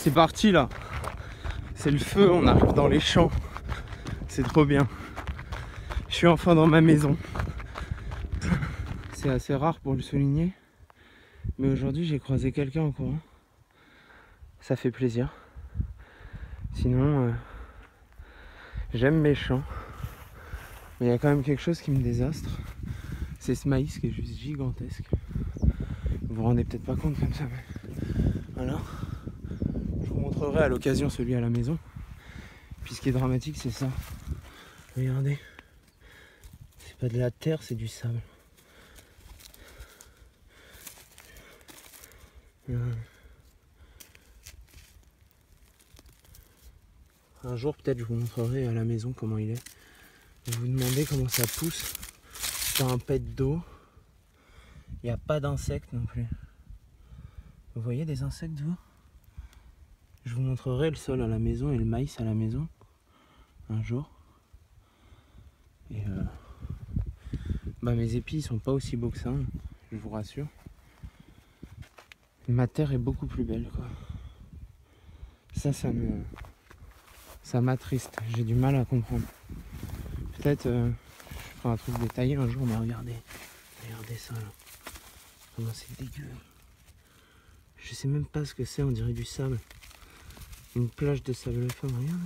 C'est parti là. C'est le feu, on arrive dans les champs. C'est trop bien. Je suis enfin dans ma maison. C'est assez rare pour le souligner. Mais aujourd'hui j'ai croisé quelqu'un en courant. Ça fait plaisir. Sinon, j'aime mes champs. Mais il y a quand même quelque chose qui me désastre. C'est ce maïs qui est juste gigantesque. Vous vous rendez peut-être pas compte comme ça, mais voilà. Je vous montrerai à l'occasion celui à la maison. Puis ce qui est dramatique, c'est ça. Regardez. C'est pas de la terre, c'est du sable. Un jour, peut-être, je vous montrerai à la maison comment il est. Vous vous demandez comment ça pousse dans un pet d'eau. Il n'y a pas d'insectes non plus. Vous voyez des insectes, vous? Je vous montrerai le sol à la maison et le maïs à la maison un jour. Et mes épis ils sont pas aussi beaux que ça, hein, je vous rassure. Ma terre est beaucoup plus belle, quoi. Ça m'attriste. J'ai du mal à comprendre. Peut-être je ferai un truc détaillé un jour, mais regardez ça là. Comment c'est dégueu. Je sais même pas ce que c'est, on dirait du sable. Une plage de sable fin, regarde.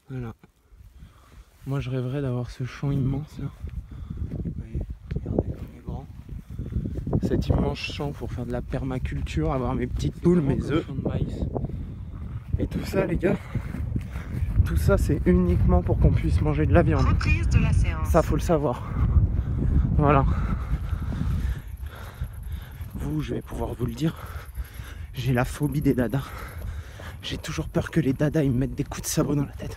Voilà. Moi je rêverais d'avoir ce champ immense là. Vous voyez, regardez comme il est grand. Cet immense champ pour faire de la permaculture, avoir mes petites poules, mes œufs. De maïs. Et tout ça les gars, tout ça c'est uniquement pour qu'on puisse manger de la viande. Reprise de la séance. Ça faut le savoir. Voilà. Vous, je vais pouvoir vous le dire, j'ai la phobie des dadas. J'ai toujours peur que les dadas ils me mettent des coups de sabot dans la tête.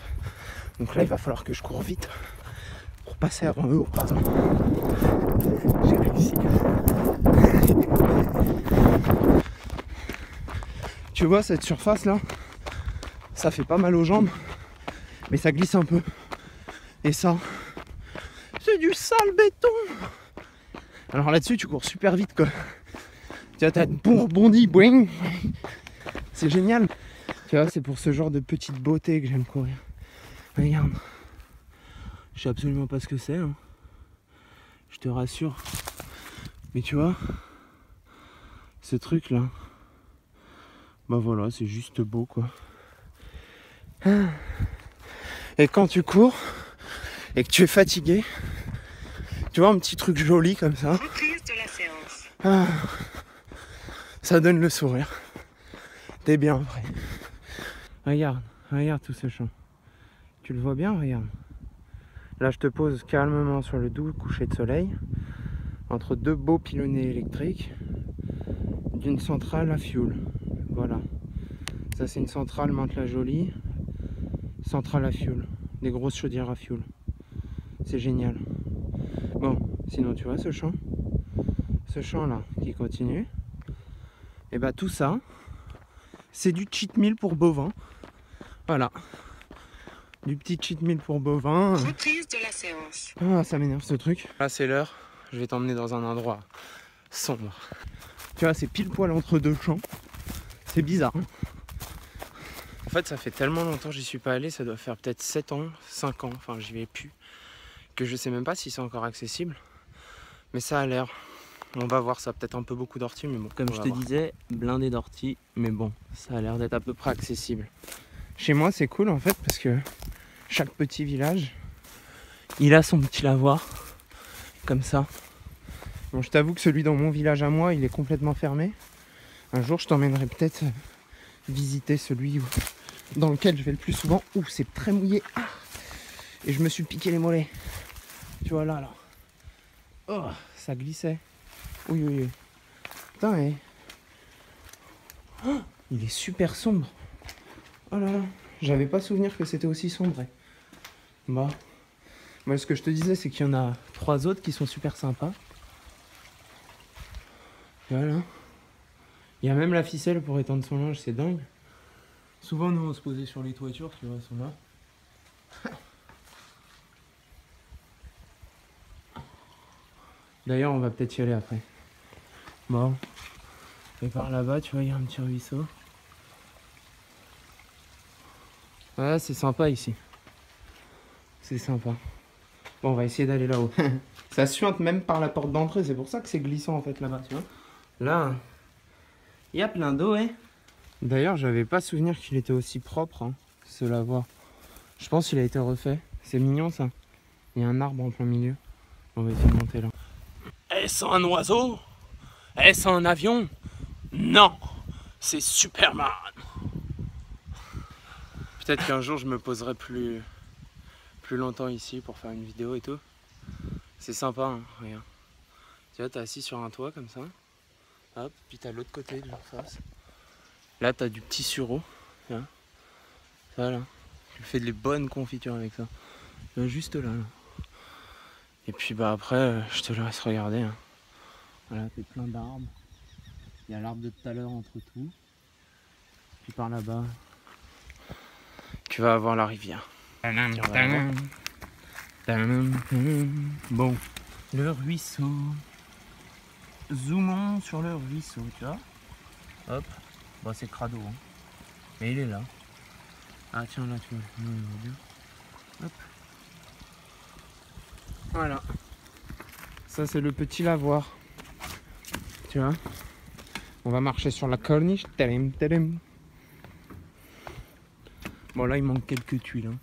Donc là il va falloir que je cours vite pour passer avant eux au printemps. J'ai réussi. Tu vois cette surface là, ça fait pas mal aux jambes, mais ça glisse un peu. Et ça, c'est du sale béton. Alors là-dessus tu cours super vite quoi. Tu vois, t'as bon rebondi, boing. C'est génial. Tu vois, c'est pour ce genre de petite beauté que j'aime courir. Regarde. Je sais absolument pas ce que c'est, hein. Je te rassure. Mais tu vois, ce truc là, bah voilà, c'est juste beau quoi. Et quand tu cours et que tu es fatigué, tu vois un petit truc joli comme ça. Reprise de la séance. Ah, ça donne le sourire. T'es bien après. Regarde tout ce champ. Tu le vois bien, regarde. Là je te pose calmement sur le doux coucher de soleil, entre deux beaux pilonnés électriques, d'une centrale à fioul. Voilà. Ça c'est une centrale Mantes-la-Jolie, centrale à fioul. Des grosses chaudières à fioul. C'est génial. Bon, sinon tu vois ce champ là qui continue. Et bah tout ça, c'est du cheat meal pour bovins. Voilà. Du petit cheat meal pour bovins. Reprise de la séance. Ah, ça m'énerve ce truc. Là c'est l'heure, je vais t'emmener dans un endroit sombre. Tu vois, c'est pile poil entre deux champs. C'est bizarre, hein. En fait ça fait tellement longtemps que j'y suis pas allé, ça doit faire peut-être 7 ans, 5 ans, enfin j'y vais plus, que je sais même pas si c'est encore accessible. Mais ça a l'air. On va voir, ça peut-être un peu beaucoup d'orties, mais bon. Comme je te disais, blindé d'orties, mais bon, ça a l'air d'être à peu près accessible. Chez moi c'est cool en fait parce que chaque petit village, il a son petit lavoir, comme ça. Bon, je t'avoue que celui dans mon village à moi, il est complètement fermé. Un jour, je t'emmènerai peut-être visiter celui dans lequel je vais le plus souvent. Ouh, c'est très mouillé. Ah, et je me suis piqué les mollets. Tu vois là. Oh, ça glissait. Oui. Putain, oh, il est super sombre. Oh là là, j'avais pas souvenir que c'était aussi sombre. Bah, moi ce que je te disais, c'est qu'il y en a 3 autres qui sont super sympas. Voilà. Il y a même la ficelle pour étendre son linge, c'est dingue. Souvent nous on se posait sur les toitures, tu vois, elles sont là. D'ailleurs on va peut-être y aller après. Bon. Et par là-bas, tu vois, il y a un petit ruisseau. Ouais, c'est sympa ici. C'est sympa. Bon, on va essayer d'aller là-haut. Ça suinte même par la porte d'entrée, c'est pour ça que c'est glissant en fait là-bas, tu vois. Là, il y a plein d'eau, hein. D'ailleurs, j'avais pas souvenir qu'il était aussi propre, hein, ce lavoir. Je pense qu'il a été refait. C'est mignon ça. Il y a un arbre en plein milieu. On va essayer de monter là. Est-ce un oiseau? Est-ce un avion? Non, c'est Superman. Peut-être qu'un jour je me poserai plus longtemps ici pour faire une vidéo et tout. C'est sympa, hein, regarde. Tu vois, t'es assis sur un toit comme ça. Hop, puis t'as l'autre côté de leur face. Là, t'as du petit sureau. Ça là. Tu fais des bonnes confitures avec ça. Là, juste là. Et puis bah après, je te laisse regarder. Hein. Voilà, t'es plein d'arbres. Il y a l'arbre de tout à l'heure entre tout. Puis par là-bas, tu vas avoir la rivière. Bon, le ruisseau. Zoomons sur le ruisseau, tu vois. Hop, bon c'est crado, hein. Mais il est là. Ah tiens là tu vois, hop. Voilà. Ça c'est le petit lavoir. Tu vois. On va marcher sur la corniche. Tadam, tadam. Bon là il manque quelques tuiles. Hein.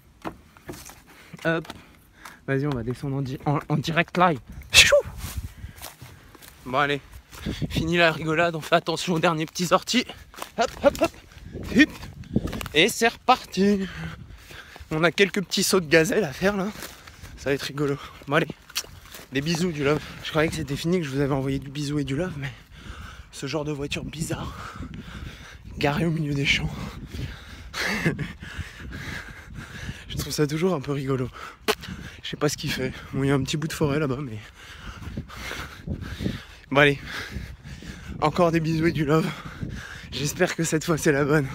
Hop. Vas-y on va descendre en direct live. Chou. Bon allez. Fini la rigolade. On fait attention aux derniers petits sorties. Hop hop hop. Hip. Et c'est reparti. On a quelques petits sauts de gazelle à faire là. Ça va être rigolo. Bon allez. Des bisous du love. Je croyais que c'était fini, que je vous avais envoyé du bisou et du love, mais ce genre de voiture bizarre, garée au milieu des champs, je trouve ça toujours un peu rigolo. Je sais pas ce qu'il fait. Bon, il y a un petit bout de forêt là-bas, mais bon allez. Encore des bisous et du love. J'espère que cette fois c'est la bonne.